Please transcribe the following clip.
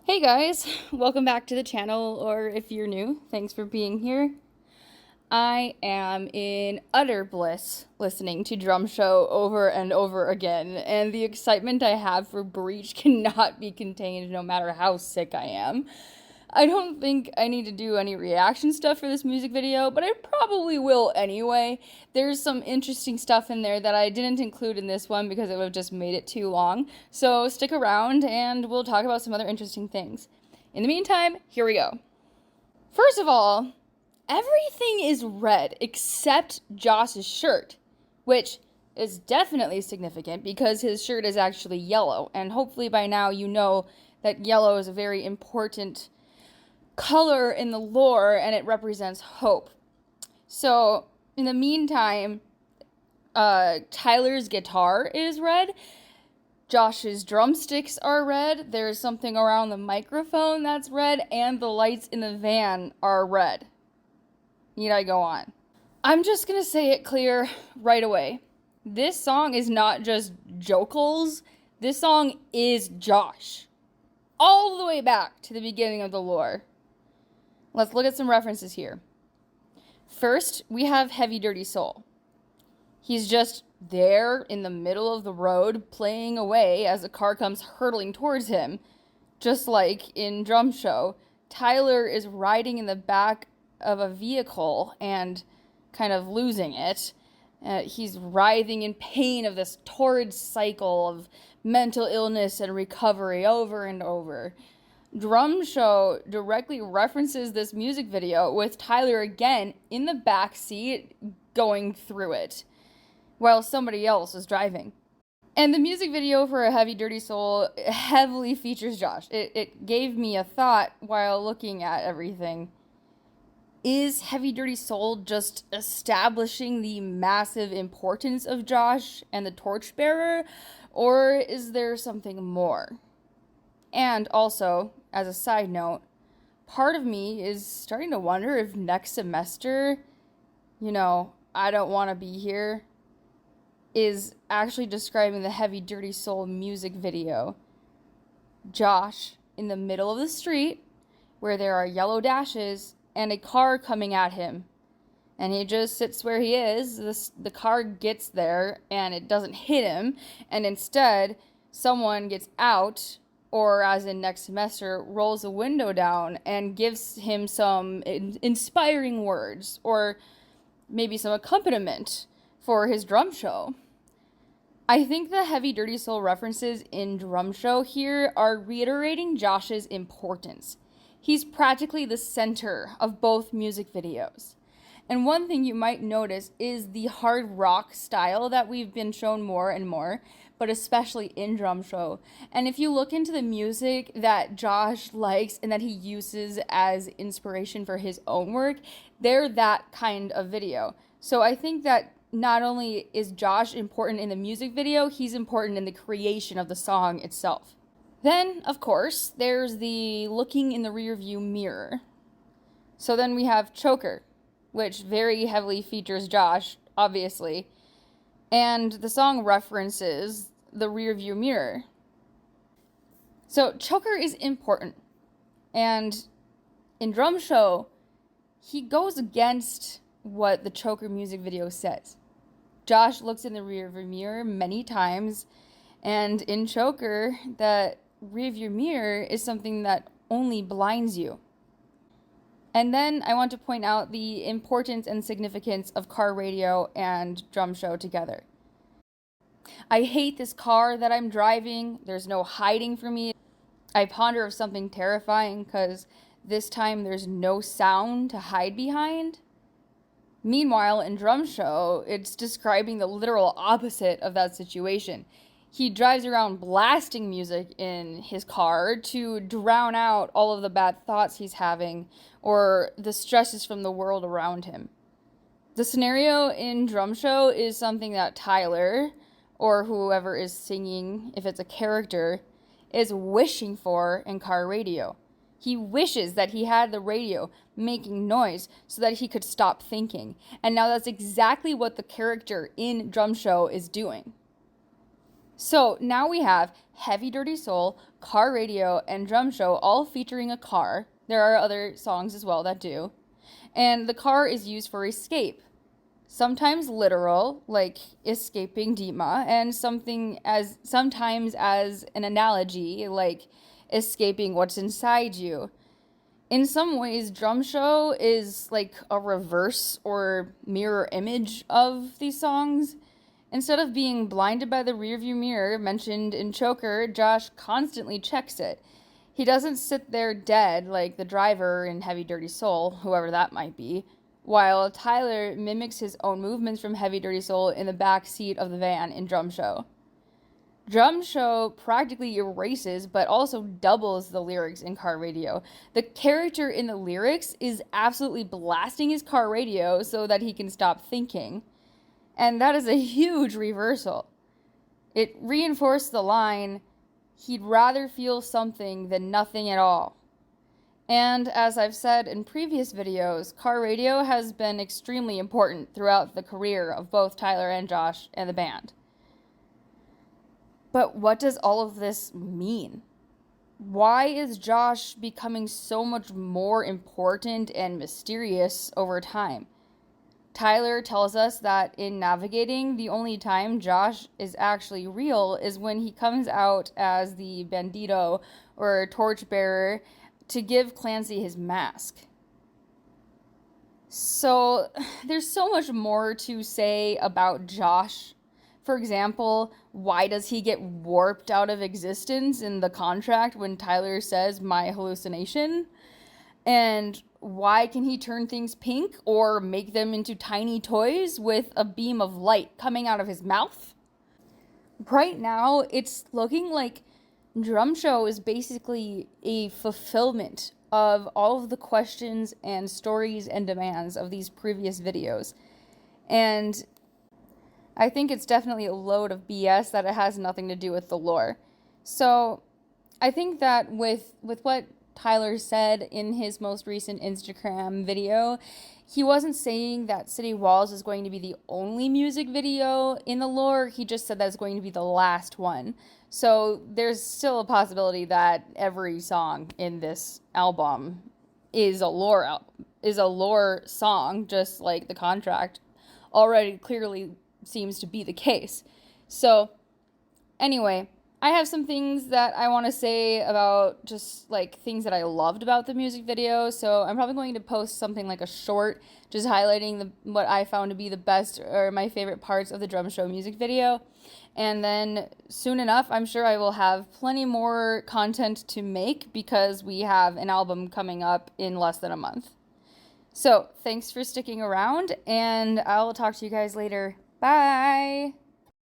Hey guys, welcome back to the channel, or if you're new, thanks for being here. I am in utter bliss listening to Drum Show over and over again, and the excitement I have for Breach cannot be contained no matter how sick I am. I don't think I need to do any reaction stuff for this music video, but I probably will anyway. There's some interesting stuff in there that I didn't include in this one because it would have just made it too long. So stick around and we'll talk about some other interesting things. In the meantime, here we go. First of all, everything is red except Josh's shirt, which is definitely significant because his shirt is actually yellow, and hopefully by now you know that yellow is a very important color in the lore and it represents hope. So, in the meantime, Tyler's guitar is red. Josh's drumsticks are red. There's something around the microphone that's red, and the lights in the van are red. Need I go on? I'm just gonna say it clear right away. This song is not just Jokels. This song is Josh. All the way back to the beginning of the lore. Let's look at some references here. First, we have HeavyDirtySoul. He's just there in the middle of the road playing away as a car comes hurtling towards him. Just like in Drum Show, Tyler is riding in the back of a vehicle and kind of losing it. He's writhing in pain of this torrid cycle of mental illness and recovery over and over. Drum Show directly references this music video with Tyler again in the back seat going through it while somebody else is driving. And the music video for HeavyDirtySoul heavily features Josh. It gave me a thought while looking at everything. Is HeavyDirtySoul just establishing the massive importance of Josh and the torchbearer, or is there something more? And also, as a side note, part of me is starting to wonder if next semester, I Don't Want to Be Here is actually describing the HeavyDirtySoul music video. Josh in the middle of the street where there are yellow dashes and a car coming at him. And he just sits where he is. The car gets there and it doesn't hit him. And instead, someone gets out, or as in next semester, rolls a window down and gives him some inspiring words, or maybe some accompaniment for his drum show. I think the HeavyDirtySoul references in Drum Show here are reiterating Josh's importance. He's practically the center of both music videos. And one thing you might notice is the hard rock style that we've been shown more and more, but especially in Drum Show. And if you look into the music that Josh likes and that he uses as inspiration for his own work, they're that kind of video. So I think that not only is Josh important in the music video, he's important in the creation of the song itself. Then, of course, there's the looking in the rearview mirror. So then we have Choker, which very heavily features Josh, obviously. And the song references the rearview mirror. So Choker is important. And in Drum Show, he goes against what the Choker music video says. Josh looks in the rearview mirror many times, and in Choker, that rearview mirror is something that only blinds you. And then I want to point out the importance and significance of car radio and Drum Show together. I hate this car that I'm driving. There's no hiding from me. I ponder of something terrifying because this time there's no sound to hide behind. Meanwhile, in Drum Show, it's describing the literal opposite of that situation. He drives around blasting music in his car to drown out all of the bad thoughts he's having or the stresses from the world around him. The scenario in Drum Show is something that Tyler, or whoever is singing, if it's a character, is wishing for in car radio. He wishes that he had the radio making noise so that he could stop thinking. And now that's exactly what the character in Drum Show is doing. So now we have Heavy Dirty Soul, Car Radio, and Drum Show all featuring a car. There are other songs as well that do. And the car is used for escape. Sometimes literal, like escaping Dima, and sometimes as an analogy, like escaping what's inside you. In some ways, Drum Show is like a reverse or mirror image of these songs. Instead of being blinded by the rearview mirror mentioned in Choker, Josh constantly checks it. He doesn't sit there dead like the driver in Heavy Dirty Soul, whoever that might be, while Tyler mimics his own movements from Heavy Dirty Soul in the back seat of the van in Drum Show. Drum Show practically erases but also doubles the lyrics in Car Radio. The character in the lyrics is absolutely blasting his car radio so that he can stop thinking. And that is a huge reversal. It reinforced the line, he'd rather feel something than nothing at all. And as I've said in previous videos, car radio has been extremely important throughout the career of both Tyler and Josh and the band. But what does all of this mean? Why is Josh becoming so much more important and mysterious over time? Tyler tells us that in navigating, the only time Josh is actually real is when he comes out as the bandito or torchbearer to give Clancy his mask. So there's so much more to say about Josh. For example, why does he get warped out of existence in the contract when Tyler says my hallucination? And why can he turn things pink or make them into tiny toys with a beam of light coming out of his mouth? Right now, it's looking like Drum Show is basically a fulfillment of all of the questions and stories and demands of these previous videos. And I think it's definitely a load of BS that it has nothing to do with the lore. So I think that with what Tyler said in his most recent Instagram video, he wasn't saying that City Walls is going to be the only music video in the lore. He just said that's going to be the last one. So there's still a possibility that every song in this album is a lore song, just like the contract already clearly seems to be the case. So anyway, I have some things that I want to say about just like things that I loved about the music video. So I'm probably going to post something like a short just highlighting what I found to be the best or my favorite parts of the Drum Show music video. And then soon enough, I'm sure I will have plenty more content to make because we have an album coming up in less than a month. So thanks for sticking around, and I'll talk to you guys later. Bye!